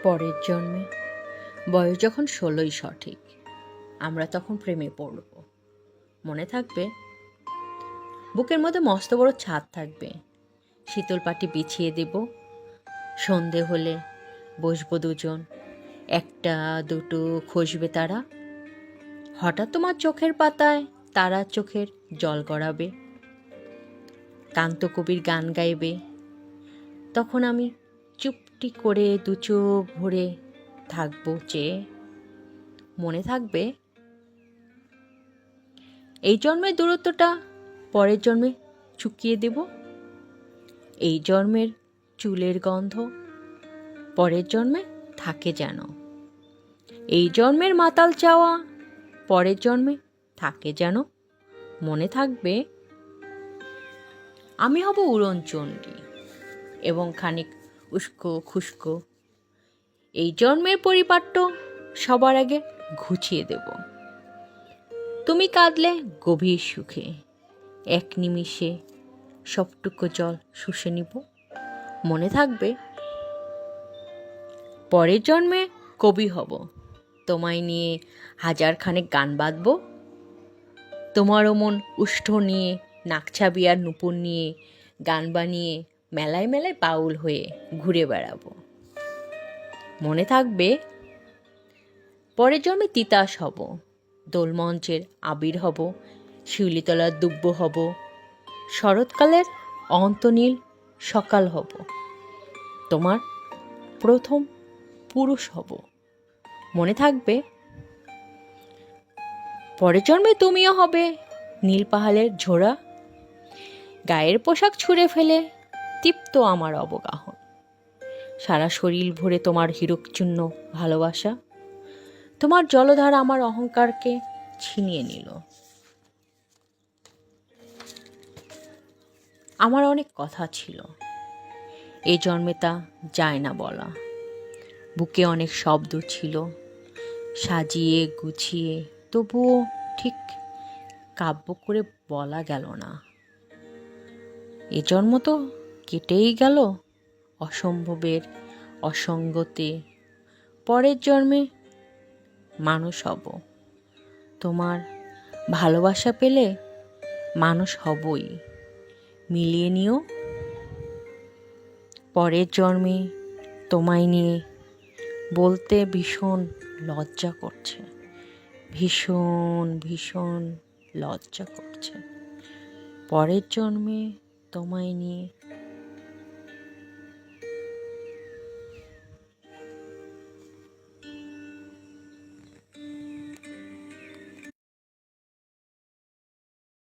পরের জন্মে বয়স যখন 16ই সঠিক, আমরা তখন প্রেমে পড়ব। মনে থাকবে? বুকের মধ্যে মস্ত বড় ছাদ থাকবে, শীতল পাটি বিছিয়ে দেব। সন্ধে হলে বসবো দুজন, একটা দুটো খসবে তারা। হঠাৎ তোমার চোখের পাতায় তারার চোখের জল গড়াবে, কান্ত কবির গান গাইবে। তখন আমি চুপটি করে দু চোখ ভরে থাকবো চেয়ে। মনে থাকবে? এই জন্মের দূরত্বটা পরের জন্মে চুকিয়ে দেব। এই জন্মের চুলের গন্ধ পরের জন্মে থাকে যেন। এই জন্মের মাতাল চাওয়া পরের জন্মে থাকে যেন। মনে থাকবে? আমি হব উড়নচণ্ডী এবং খানিক উস্কো খুস্কো। এই জন্মের পরিপাট্য সবার আগে ঘুচিয়ে দেব। তুমি কাঁদলে গভীর সুখে, এক নিমিষে সবটুকু জল শুষে নিব। মনে থাকবে? পরের জন্মে কবি হব, তোমায় নিয়ে হাজারখানেক গান বাঁধব। তোমারও মন উষ্ঠ নিয়ে, নাকছাবি আর নুপুর নিয়ে গান বানিয়ে মেলায় মেলায় বাউল হয়ে ঘুরে বেড়াবো। মনে থাকবে? পরের জন্মে তিতাস হব, দোলমঞ্চের আবির হব, শিউলিতলার দুব্ব হব, শরৎকালের অন্তনীল সকাল হব, তোমার প্রথম পুরুষ হব। মনে থাকবে? পরের জন্মে তুমিও হবে নীল পাহাড়ের ঝোড়া, গায়ের পোশাক ছুঁড়ে ফেলে তৃপ্ত আমার অবগাহন। সারা শরীর ভরে তোমার হীরকচূর্ণ ভালোবাসা, তোমার জলধারা আমার অহংকারকে ছিনিয়ে নিল। আমার অনেক কথা ছিল, এই জন্মে তা যায় না বলা। বুকে অনেক শব্দ ছিল, সাজিয়ে গুছিয়ে তবুও ঠিক কাব্য করে বলা গেল না। এ জন্ম তো কেটেই গেল অসম্ভবের অসঙ্গতে। পরের জন্মে মানুষ হব, তোমার ভালোবাসা পেলে মানুষ হবই। মিলিয়ে নিও। পরের জন্মে তোমায় নিয়ে বলতে ভীষণ লজ্জা করছে, ভীষণ ভীষণ লজ্জা করছে। পরের জন্মে তোমায় নিয়ে